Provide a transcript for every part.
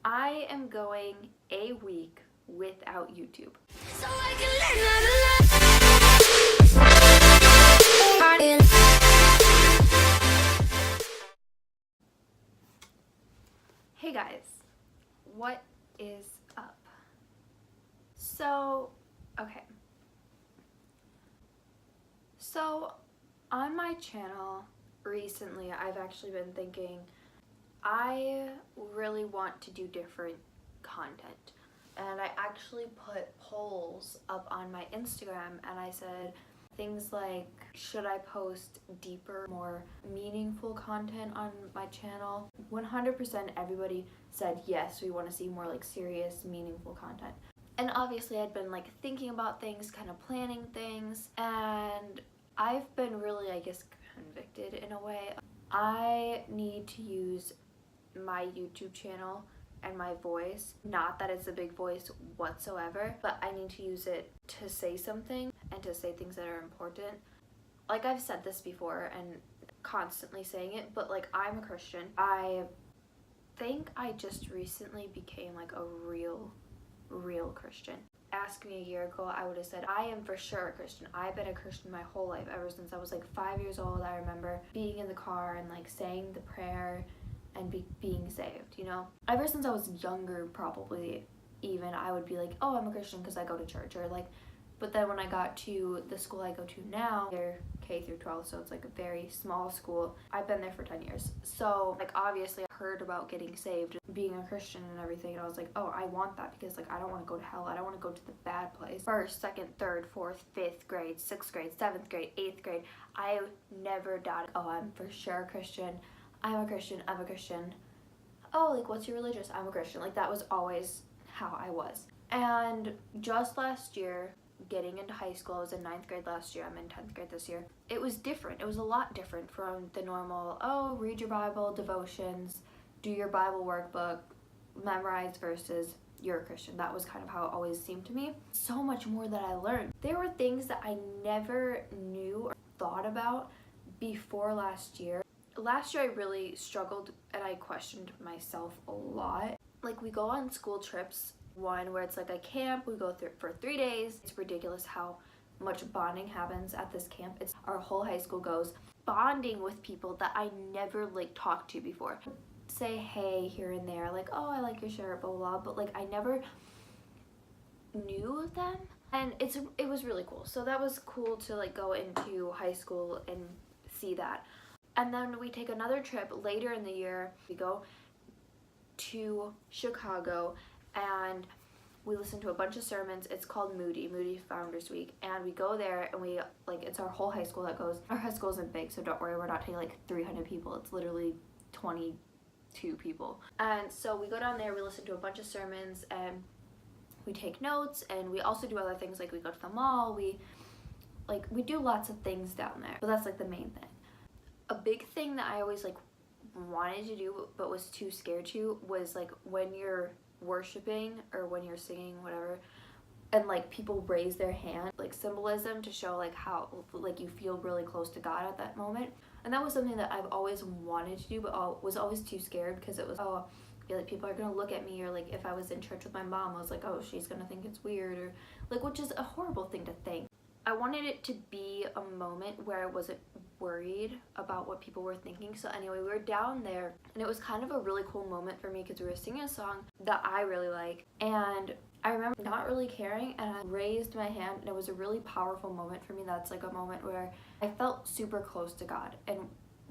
I am going a week without YouTube. So hey guys, what is up? So on my channel recently, I've actually been thinking I really want to do different content, and I actually put polls up on my Instagram and I said things like, should I post deeper, more meaningful content on my channel? 100% everybody said yes, we want to see more like serious, meaningful content. And obviously I'd been like thinking about things, kind of planning things, and I've been really, I guess, convicted in a way. I need to use my YouTube channel and my voice, not that it's a big voice whatsoever, but I need to use it to say something and to say things that are important. Like, I've said this before and constantly saying it, but like, I'm a Christian. I think I just recently became like a real Christian. Ask me a year ago, I would have said I am for sure a Christian. I've been a Christian my whole life, ever since I was like 5 years old. I remember being in the car and like saying the prayer and being saved, you know? Ever since I was younger, probably even, I would be like, oh, I'm a Christian because I go to church, or like, but then when I got to the school I go to now, they're K through 12, so it's like a very small school. I've been there for 10 years. So like, obviously I heard about getting saved, being a Christian and everything, and I was like, oh, I want that, because like, I don't want to go to hell. I don't want to go to the bad place. First, second, third, fourth, fifth grade, sixth grade, seventh grade, eighth grade, I never doubted, oh, I'm for sure a Christian. I'm a Christian, I'm a Christian. Oh, like, what's your religious? I'm a Christian. Like, that was always how I was. And just last year, getting into high school, I was in 9th grade last year, I'm in 10th grade this year. It was different. It was a lot different from the normal, oh, read your Bible, devotions, do your Bible workbook, memorize verses, you're a Christian. That was kind of how it always seemed to me. So much more that I learned. There were things that I never knew or thought about before last year. Last year I really struggled and I questioned myself a lot. Like, we go on school trips, one where it's like a camp, we go through for 3 days. It's ridiculous how much bonding happens at this camp. It's our whole high school goes bonding with people that I never like talked to before. Say hey here and there, like, oh, I like your shirt, blah blah blah, but like, I never knew them, and it was really cool. So that was cool to like go into high school and see that. And then we take another trip later in the year. We go to Chicago and we listen to a bunch of sermons. It's called Moody Founders Week, and we go there and we like, it's our whole high school that goes. Our high school isn't big, so don't worry, we're not taking like 300 people. It's literally 22 people. And so we go down there, we listen to a bunch of sermons, and we take notes, and we also do other things, like we go to the mall, we do lots of things down there. But that's like the main thing. A big thing that I always like wanted to do but was too scared to was like, when you're worshiping or when you're singing, whatever, and like people raise their hand, like symbolism to show like how like you feel really close to God at that moment. And that was something that I've always wanted to do, but was always too scared, because it was, oh, I feel like people are gonna look at me, or like if I was in church with my mom, I was like, oh, she's gonna think it's weird, or like, which is a horrible thing to think. I wanted it to be a moment where I wasn't worried about what people were thinking. So anyway, we were down there, and it was kind of a really cool moment for me, because we were singing a song that I really like, and I remember not really caring, and I raised my hand, and it was a really powerful moment for me. That's like a moment where I felt super close to God, and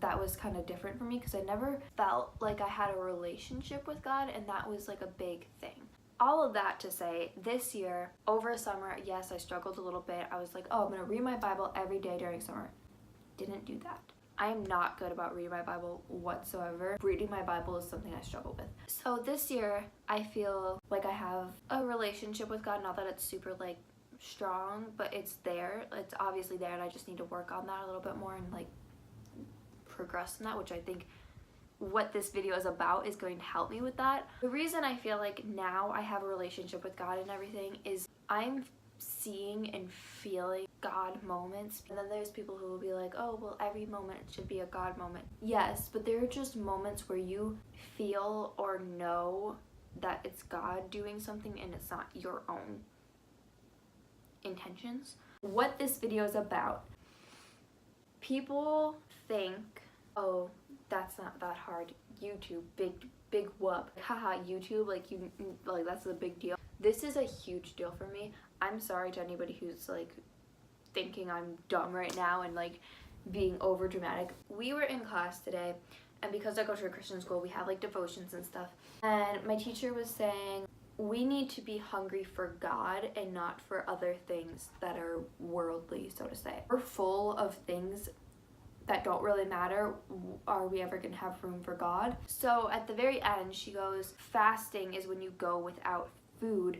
that was kind of different for me, because I never felt like I had a relationship with God, and that was like a big thing. All of that to say, this year, over summer, yes, I struggled a little bit. I was like, oh, I'm gonna read my Bible every day during summer. Didn't do that. I am not good about reading my Bible whatsoever. Reading my Bible is something I struggle with. So this year, I feel like I have a relationship with God. Not that it's super like strong, but it's there. It's obviously there, and I just need to work on that a little bit more and like progress in that, which I think what this video is about is going to help me with that. The reason I feel like now I have a relationship with God and everything is I'm seeing and feeling God moments. And then there's people who will be like, oh, well, every moment should be a God moment. Yes, but there are just moments where you feel or know that it's God doing something and it's not your own intentions. What this video is about: people think, oh, that's not that hard, YouTube, big whoop, haha, YouTube, like that's a big deal. This is a huge deal for me. I'm sorry to anybody who's like thinking I'm dumb right now and like being over dramatic. We were in class today, and because I go to a Christian school, we have like devotions and stuff, and my teacher was saying we need to be hungry for God and not for other things that are worldly, so to say. We're full of things that don't really matter. Are we ever gonna have room for God? So at the very end, she goes, fasting is when you go without food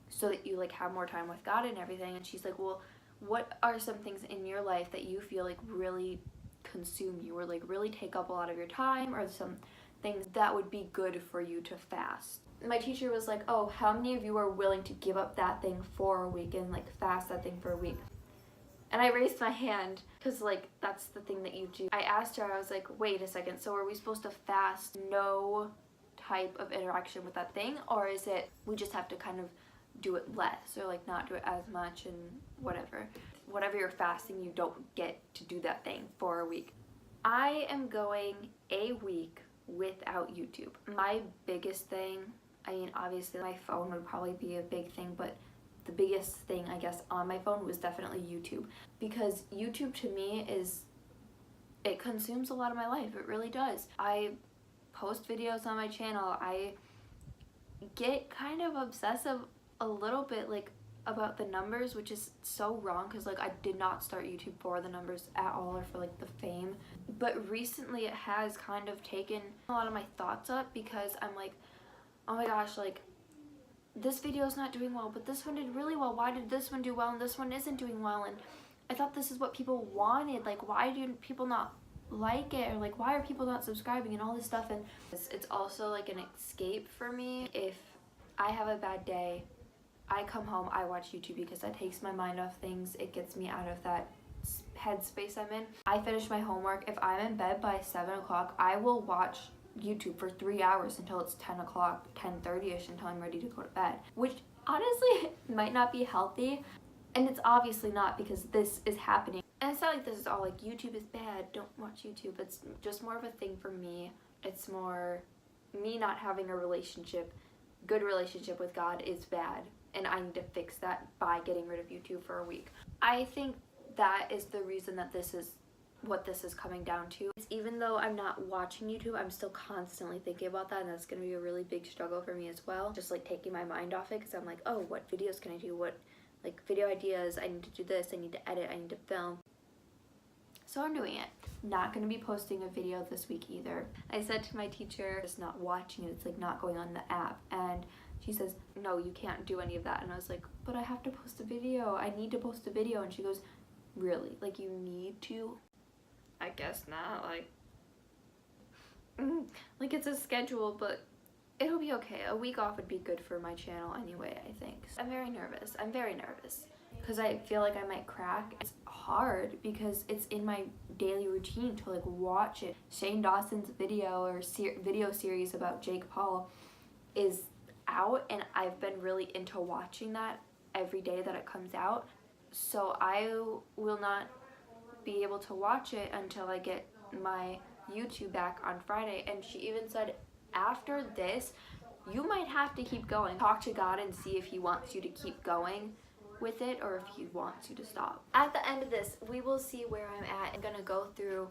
so that you like have more time with God and everything. And she's like, well, what are some things in your life that you feel like really consume you or like really take up a lot of your time, or some things that would be good for you to fast? My teacher was like, oh, how many of you are willing to give up that thing for a week and like fast that thing for a week? And I raised my hand because like that's the thing that you do. I asked her, I was like, wait a second, so are we supposed to fast no type of interaction with that thing, or is it we just have to kind of do it less or like not do it as much and whatever you're fasting, you don't get to do that thing for a week. I am going a week without YouTube. My biggest thing, I mean, obviously my phone would probably be a big thing, but the biggest thing I guess on my phone was definitely YouTube, because YouTube to me it consumes a lot of my life. It really does. I post videos on my channel. I get kind of obsessive a little bit like about the numbers, which is so wrong because like I did not start YouTube for the numbers at all or for like the fame, but recently it has kind of taken a lot of my thoughts up because I'm like, oh my gosh, like this video is not doing well, but this one did really well. Why did this one do well and this one isn't doing well? And I thought this is what people wanted. Like, why do people not like it? Or like, why are people not subscribing and all this stuff? And it's also like an escape for me. If I have a bad day, I come home, I watch YouTube because that takes my mind off things. It gets me out of that headspace I'm in. I finish my homework. If I'm in bed by 7 o'clock, I will watch YouTube for 3 hours until it's 10 o'clock, 10:30ish, until I'm ready to go to bed, which honestly might not be healthy, and it's obviously not because this is happening. And it's not like this is all like YouTube is bad, don't watch YouTube. It's just more of a thing for me. It's more me not having a good relationship with God is bad, and I need to fix that by getting rid of YouTube for a week. I think that is the reason that this is what this is coming down to. Even though I'm not watching YouTube, I'm still constantly thinking about that, and that's going to be a really big struggle for me as well. Just like taking my mind off it, because I'm like, oh, what videos can I do? What like video ideas? I need to do this, I need to edit, I need to film. So I'm doing it. Not going to be posting a video this week either. I said to my teacher, just not watching it, it's like not going on the app, and she says, no, you can't do any of that. And I was like, but I have to post a video. I need to post a video. And she goes, really? Like, you need to? I guess not. Like it's a schedule, but it'll be okay. A week off would be good for my channel anyway, I think. I'm very nervous. Because I feel like I might crack. It's hard because it's in my daily routine to like watch it. Shane Dawson's video or video series about Jake Paul is out, and I've been really into watching that every day that it comes out. So I will not be able to watch it until I get my YouTube back on Friday. And she even said, after this, you might have to keep going. Talk to God and see if he wants you to keep going with it or if he wants you to stop. At the end of this, we will see where I'm at. I'm gonna go through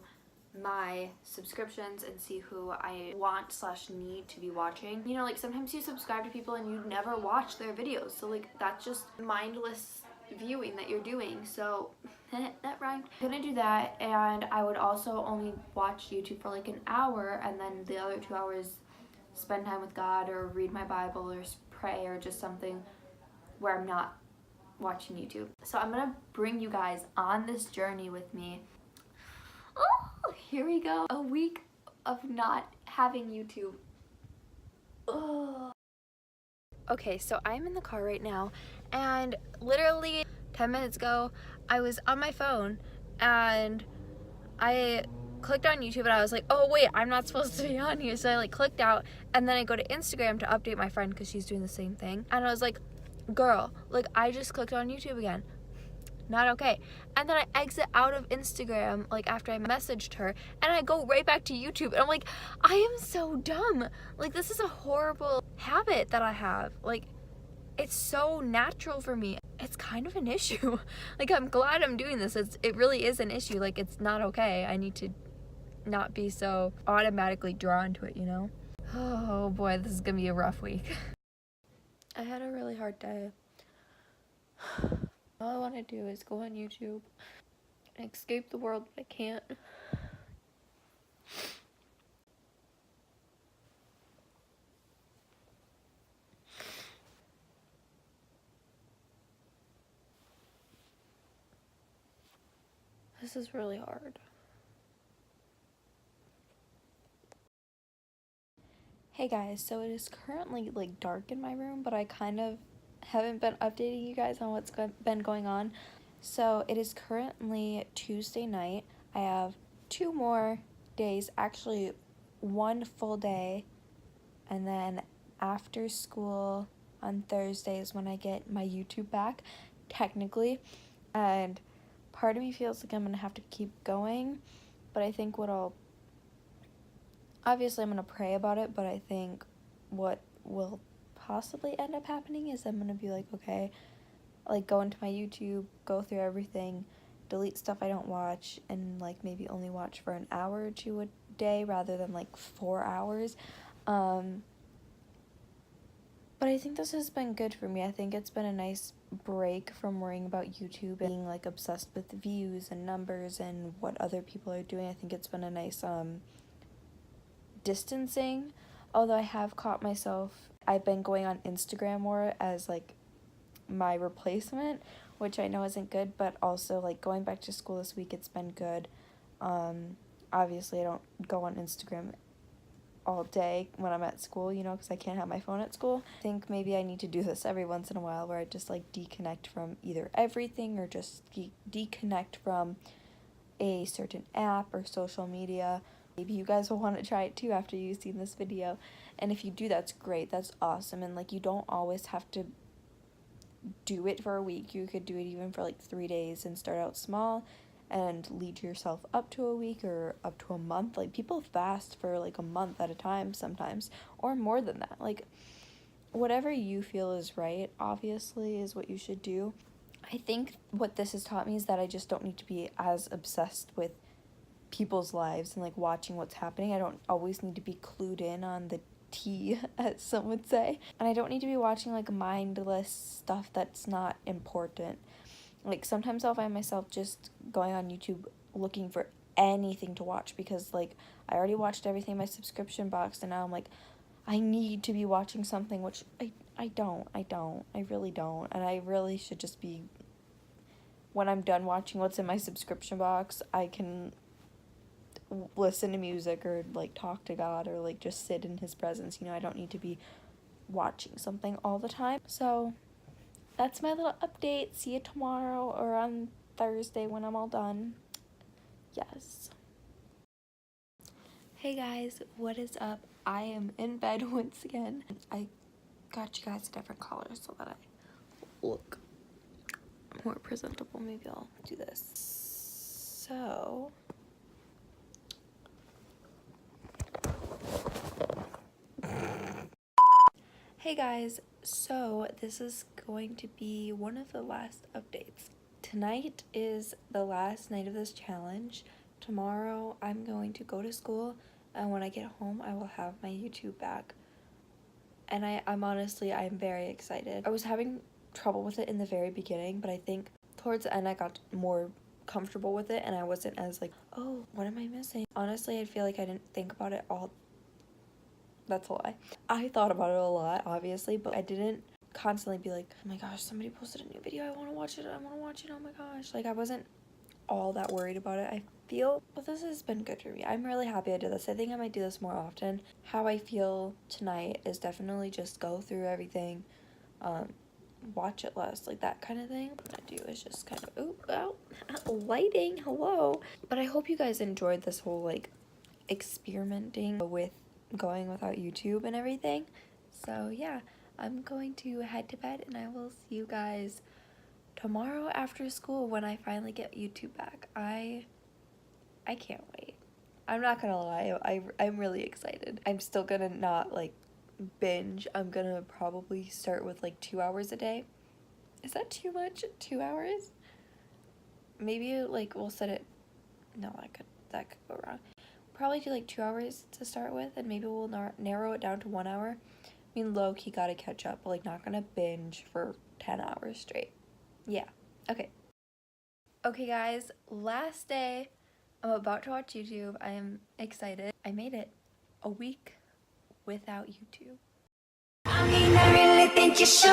my subscriptions and see who I want / need to be watching. You know, like sometimes you subscribe to people and you never watch their videos, so like that's just mindless viewing that you're doing. So that rhymed. I'm gonna do that, and I would also only watch YouTube for like an hour, and then the other 2 hours spend time with God or read my Bible or pray or just something where I'm not watching YouTube. So I'm gonna bring you guys on this journey with me. Oh, here we go. A week of not having YouTube. Oh. Okay, so I'm in the car right now, and literally 10 minutes ago, I was on my phone, and I clicked on YouTube and I was like, oh wait, I'm not supposed to be on here. So I like clicked out, and then I go to Instagram to update my friend because she's doing the same thing. And I was like, girl, like I just clicked on YouTube again. Not okay. And then I exit out of Instagram like after I messaged her, and I go right back to YouTube, and I'm like, I am so dumb. Like, this is a horrible habit that I have. Like, it's so natural for me. It's kind of an issue. Like, I'm glad I'm doing this. It really is an issue. Like, it's not okay. I need to not be so automatically drawn to it, you know? Oh boy, this is gonna be a rough week. I had a really hard day. All I want to do is go on YouTube and escape the world, but I can't. This is really hard. Hey guys, so it is currently like dark in my room, but I kind of haven't been updating you guys on what's been going on. So it is currently Tuesday night. I have 2 more days, actually 1 full day, and then after school on Thursdays when I get my YouTube back, technically. And part of me feels like I'm gonna have to keep going, but I think obviously I'm gonna pray about it, but I think what will possibly end up happening is I'm gonna be like, okay, like go into my YouTube, go through everything, delete stuff I don't watch, and like maybe only watch for an hour or 2 a day rather than like 4 hours. But I think this has been good for me. I think it's been a nice break from worrying about YouTube and being like obsessed with views and numbers and what other people are doing. I think it's been a nice distancing. Although I have caught myself, I've been going on Instagram more as like my replacement, which I know isn't good, but also like going back to school this week, it's been good. Obviously I don't go on Instagram all day when I'm at school, you know, because I can't have my phone at school. I think maybe I need to do this every once in a while where I just like deconnect from either everything or just deconnect from a certain app or social media. Maybe you guys will want to try it too after you've seen this video. And if you do, that's great. That's awesome. And like, you don't always have to do it for a week. You could do it even for like 3 days and start out small and lead yourself up to a week or up to a month. Like, people fast for like a month at a time sometimes, or more than that. Like, whatever you feel is right, obviously, is what you should do. I think what this has taught me is that I just don't need to be as obsessed with people's lives and like watching what's happening. I don't always need to be clued in on the tea, as some would say. And I don't need to be watching like mindless stuff that's not important. Like, sometimes I'll find myself just going on YouTube looking for anything to watch because like I already watched everything in my subscription box, and now I'm like, I need to be watching something, which I don't. I really don't. And I really should just be, when I'm done watching what's in my subscription box, I can listen to music or like talk to God or like just sit in his presence. You know, I don't need to be watching something all the time. So that's my little update. See you tomorrow or on Thursday when I'm all done. Yes. Hey guys, what is up? I am in bed once again. I got you guys a different color so that I look more presentable. Maybe I'll do this. So hey guys, so this is going to be one of the last updates. Tonight is the last night of this challenge. Tomorrow I'm going to go to school, and when I get home I will have my YouTube back. And I'm very excited. I was having trouble with it in the very beginning, but I think towards the end I got more comfortable with it and I wasn't as like, oh, what am I missing? Honestly, I feel like I didn't think about it all. That's a lie. I thought about it a lot, obviously, but I didn't constantly be like, oh my gosh, somebody posted a new video, I want to watch it, oh my gosh. Like, I wasn't all that worried about it, I feel. But this has been good for me. I'm really happy I did this. I think I might do this more often. How I feel tonight is definitely just go through everything, watch it less, like that kind of thing. What I'm gonna do is just kind of, lighting, hello. But I hope you guys enjoyed this whole like experimenting with going without YouTube and everything. So yeah, I'm going to head to bed and I will see you guys tomorrow after school when I finally get YouTube back. I can't wait. I'm not gonna lie, I'm really excited. I'm still gonna not like binge. I'm gonna probably start with like 2 hours a day. Is that too much? 2 hours? Maybe like we'll set it, no, that could go wrong. Probably do like 2 hours to start with, and maybe we'll narrow it down to 1 hour. I mean, low-key gotta catch up, but like not gonna binge for 10 hours straight. Yeah, okay. Okay guys, last day. I'm about to watch YouTube. I am excited. I made it a week without YouTube. I mean, I really think you should.